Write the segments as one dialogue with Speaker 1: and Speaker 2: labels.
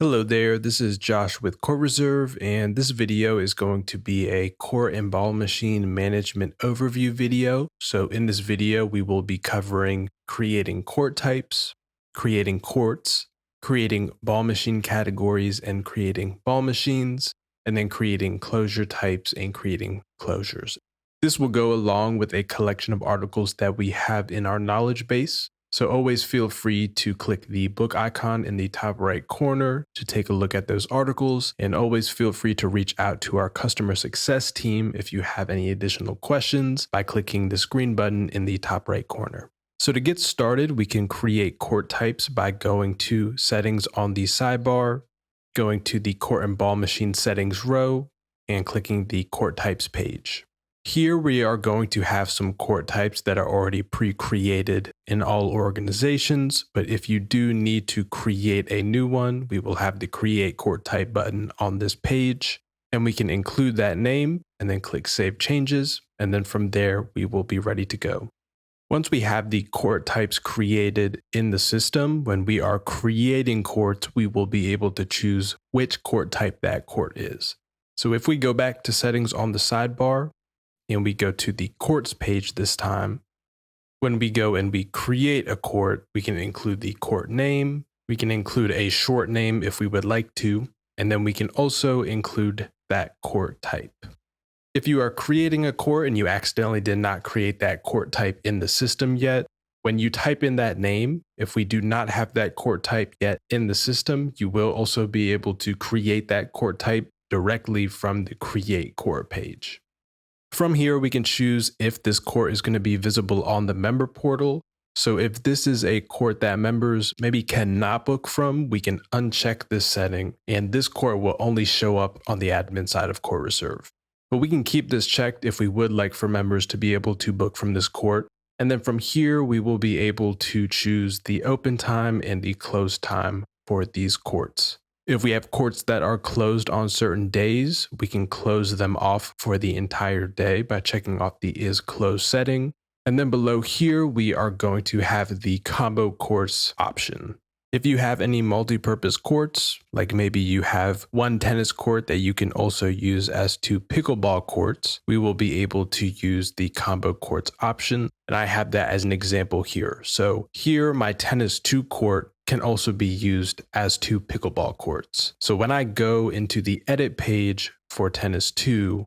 Speaker 1: Hello there, this is Josh with CourtReserve, and this video is going to be a court and ball machine management overview video. So in this video, we will be covering creating court types, creating courts, creating ball machine categories and creating ball machines, and then creating closure types and creating closures. This will go along with a collection of articles that we have in our knowledge base. So always feel free to click the book icon in the top right corner to take a look at those articles, and always feel free to reach out to our customer success team if you have any additional questions by clicking this green button in the top right corner. So to get started, we can create court types by going to settings on the sidebar, going to the court and ball machine settings row, and clicking the court types page. Here we are going to have some court types that are already pre-created in all organizations, but if you do need to create a new one, we will have the create court type button on this page, and we can include that name and then click save changes, and then from there we will be ready to go. Once we have the court types created in the system, when we are creating courts, we will be able to choose which court type that court is. So if we go back to settings on the sidebar, and we go to the courts page this time, when we go and we create a court, we can include the court name, we can include a short name if we would like to, and then we can also include that court type. If you are creating a court and you accidentally did not create that court type in the system yet, when you type in that name, if we do not have that court type yet in the system, you will also be able to create that court type directly from the create court page. From here, we can choose if this court is going to be visible on the member portal. So if this is a court that members maybe cannot book from, we can uncheck this setting, and this court will only show up on the admin side of CourtReserve. But we can keep this checked if we would like for members to be able to book from this court. And then from here, we will be able to choose the open time and the close time for these courts. If we have courts that are closed on certain days, we can close them off for the entire day by checking off the is closed setting. And then below here, we are going to have the combo courts option. If you have any multi-purpose courts, like maybe you have one tennis court that you can also use as two pickleball courts, we will be able to use the combo courts option. And I have that as an example here. So here, my tennis 2 court can also be used as two pickleball courts. So when I go into the edit page for tennis 2,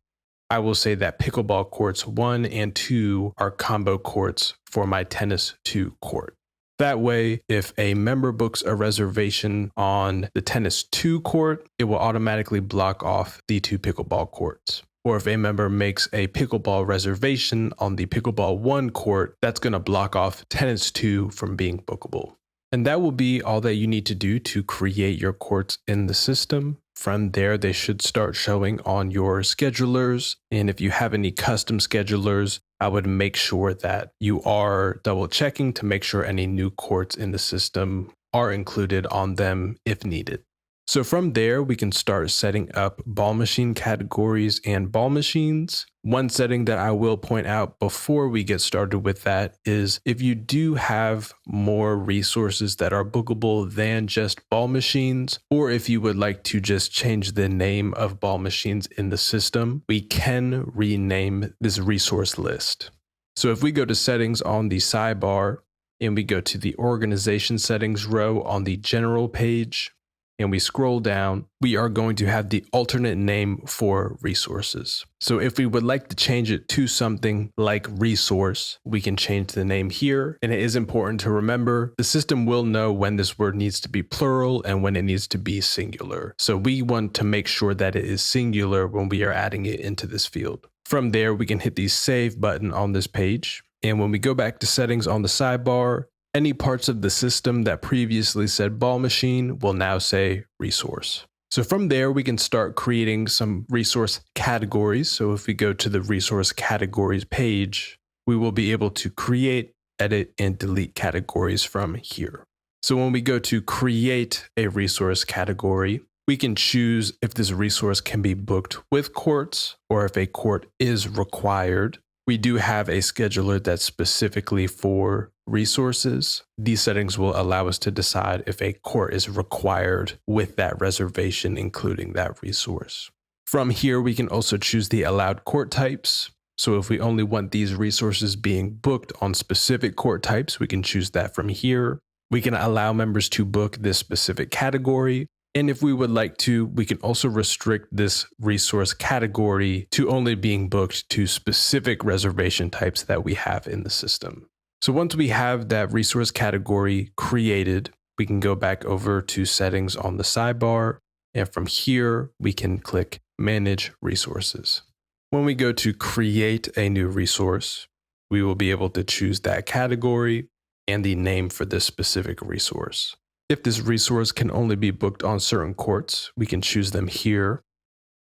Speaker 1: I will say that pickleball courts 1 and 2 are combo courts for my tennis 2 court. That way, if a member books a reservation on the tennis 2 court, it will automatically block off the 2 pickleball courts. Or if a member makes a pickleball reservation on the pickleball 1 court, that's going to block off tennis 2 from being bookable. And that will be all that you need to do to create your courts in the system. From there, they should start showing on your schedulers. And if you have any custom schedulers, I would make sure that you are double checking to make sure any new courts in the system are included on them if needed. So from there, we can start setting up ball machine categories and ball machines. One setting that I will point out before we get started with that is if you do have more resources that are bookable than just ball machines, or if you would like to just change the name of ball machines in the system, we can rename this resource list. So if we go to settings on the sidebar and we go to the organization settings row on the general page, and we scroll down, we are going to have the alternate name for resources. So if we would like to change it to something like resource, we can change the name here. And it is important to remember, the system will know when this word needs to be plural and when it needs to be singular. So we want to make sure that it is singular when we are adding it into this field. From there, we can hit the save button on this page. And when we go back to settings on the sidebar, any parts of the system that previously said ball machine will now say resource. So from there, we can start creating some resource categories. So if we go to the resource categories page, we will be able to create, edit, and delete categories from here. So when we go to create a resource category, we can choose if this resource can be booked with courts or if a court is required. We do have a scheduler that's specifically for resources. These settings will allow us to decide if a court is required with that reservation, including that resource. From here, we can also choose the allowed court types. So if we only want these resources being booked on specific court types, we can choose that from here. We can allow members to book this specific category. And if we would like to, we can also restrict this resource category to only being booked to specific reservation types that we have in the system. So once we have that resource category created, we can go back over to settings on the sidebar. And from here, we can click Manage Resources. When we go to create a new resource, we will be able to choose that category and the name for this specific resource. If this resource can only be booked on certain courts, we can choose them here.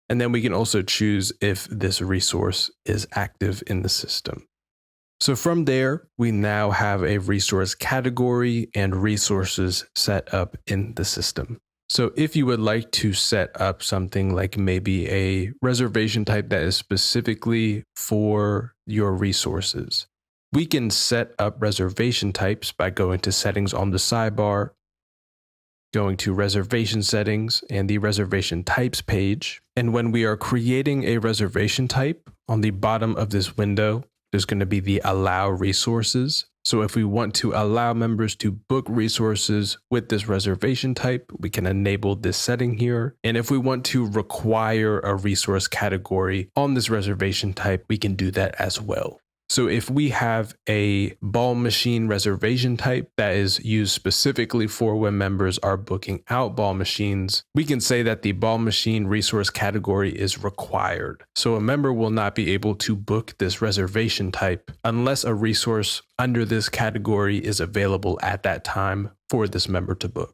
Speaker 1: And then we can also choose if this resource is active in the system. So from there, we now have a resource category and resources set up in the system. So if you would like to set up something like maybe a reservation type that is specifically for your resources, we can set up reservation types by going to settings on the sidebar, going to reservation settings and the reservation types page. And when we are creating a reservation type, on the bottom of this window, there's going to be the allow resources. So if we want to allow members to book resources with this reservation type, we can enable this setting here. And if we want to require a resource category on this reservation type, we can do that as well. So if we have a ball machine reservation type that is used specifically for when members are booking out ball machines, we can say that the ball machine resource category is required. So a member will not be able to book this reservation type unless a resource under this category is available at that time for this member to book.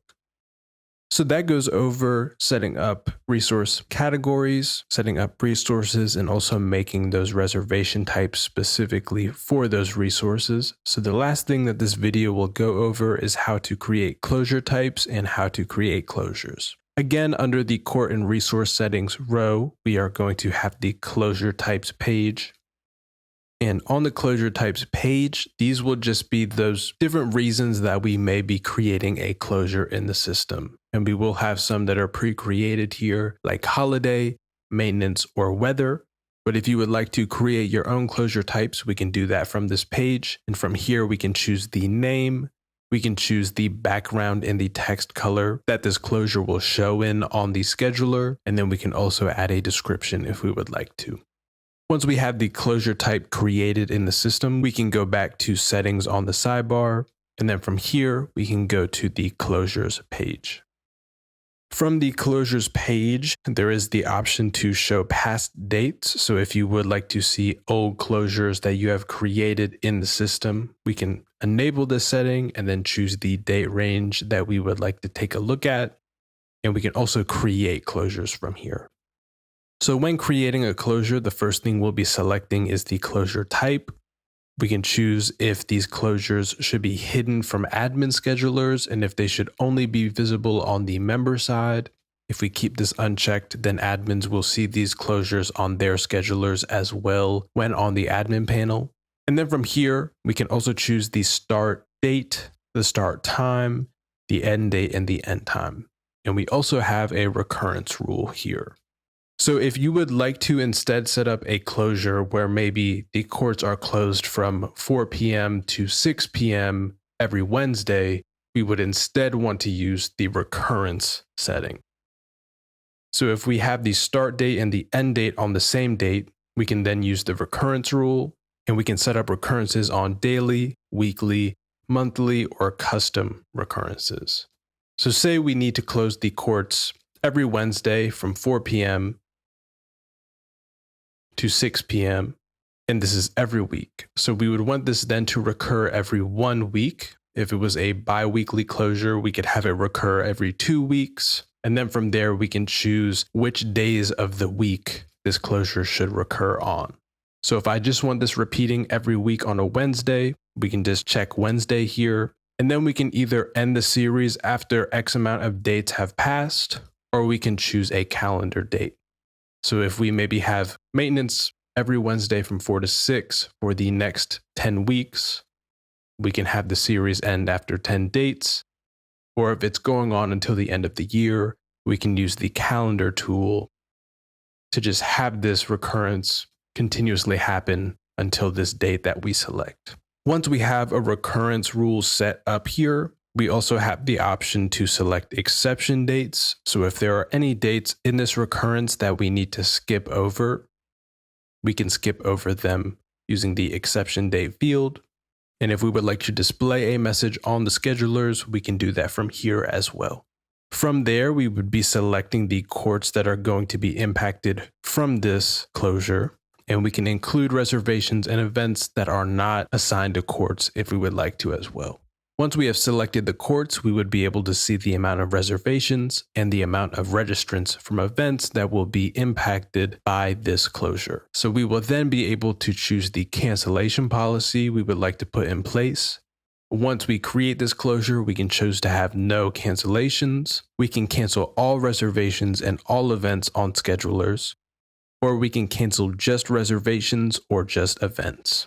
Speaker 1: So that goes over setting up resource categories, setting up resources, and also making those reservation types specifically for those resources. So the last thing that this video will go over is how to create closure types and how to create closures. Again, under the court and resource settings row, we are going to have the closure types page. And on the closure types page, these will just be those different reasons that we may be creating a closure in the system. And we will have some that are pre-created here, like holiday, maintenance, or weather. But if you would like to create your own closure types, we can do that from this page. And from here, we can choose the name. We can choose the background and the text color that this closure will show in on the scheduler. And then we can also add a description if we would like to. Once we have the closure type created in the system, we can go back to settings on the sidebar. And then from here, we can go to the closures page. From the closures page, there is the option to show past dates. So if you would like to see old closures that you have created in the system, we can enable this setting and then choose the date range that we would like to take a look at. And we can also create closures from here. So when creating a closure, the first thing we'll be selecting is the closure type. We can choose if these closures should be hidden from admin schedulers and if they should only be visible on the member side. If we keep this unchecked, then admins will see these closures on their schedulers as well when on the admin panel. And then from here, we can also choose the start date, the start time, the end date, and the end time. And we also have a recurrence rule here. So if you would like to instead set up a closure where maybe the courts are closed from 4 p.m. to 6 p.m. every Wednesday, we would instead want to use the recurrence setting. So if we have the start date and the end date on the same date, we can then use the recurrence rule, and we can set up recurrences on daily, weekly, monthly, or custom recurrences. So say we need to close the courts every Wednesday from 4 p.m. to 6 p.m. and this is every week. So we would want this then to recur every 1 week. If it was a bi-weekly closure, we could have it recur every 2 weeks. And then from there, we can choose which days of the week this closure should recur on. So if I just want this repeating every week on a Wednesday, we can just check Wednesday here. And then we can either end the series after X amount of dates have passed, or we can choose a calendar date. So if we maybe have maintenance every Wednesday from 4 to 6 for the next 10 weeks, we can have the series end after 10 dates. Or if it's going on until the end of the year, we can use the calendar tool to just have this recurrence continuously happen until this date that we select. Once we have a recurrence rule set up here, we also have the option to select exception dates. So if there are any dates in this recurrence that we need to skip over, we can skip over them using the exception date field. And if we would like to display a message on the schedulers, we can do that from here as well. From there, we would be selecting the courts that are going to be impacted from this closure, and we can include reservations and events that are not assigned to courts if we would like to as well. Once we have selected the courts, we would be able to see the amount of reservations and the amount of registrants from events that will be impacted by this closure. So we will then be able to choose the cancellation policy we would like to put in place. Once we create this closure, we can choose to have no cancellations. We can cancel all reservations and all events on schedulers, or we can cancel just reservations or just events.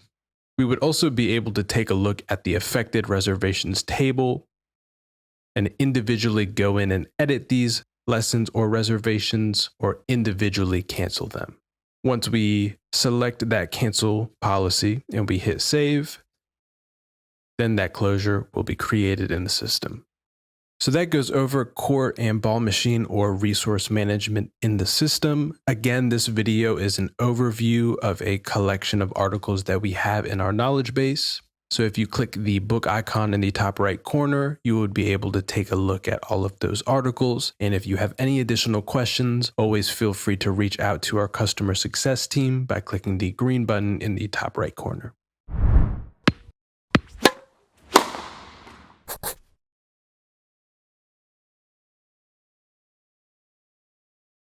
Speaker 1: We would also be able to take a look at the affected reservations table and individually go in and edit these lessons or reservations or individually cancel them. Once we select that cancel policy and we hit save, then that closure will be created in the system. So that goes over court and ball machine or resource management in the system. Again, this video is an overview of a collection of articles that we have in our knowledge base. So if you click the book icon in the top right corner, you would be able to take a look at all of those articles. And if you have any additional questions, always feel free to reach out to our customer success team by clicking the green button in the top right corner.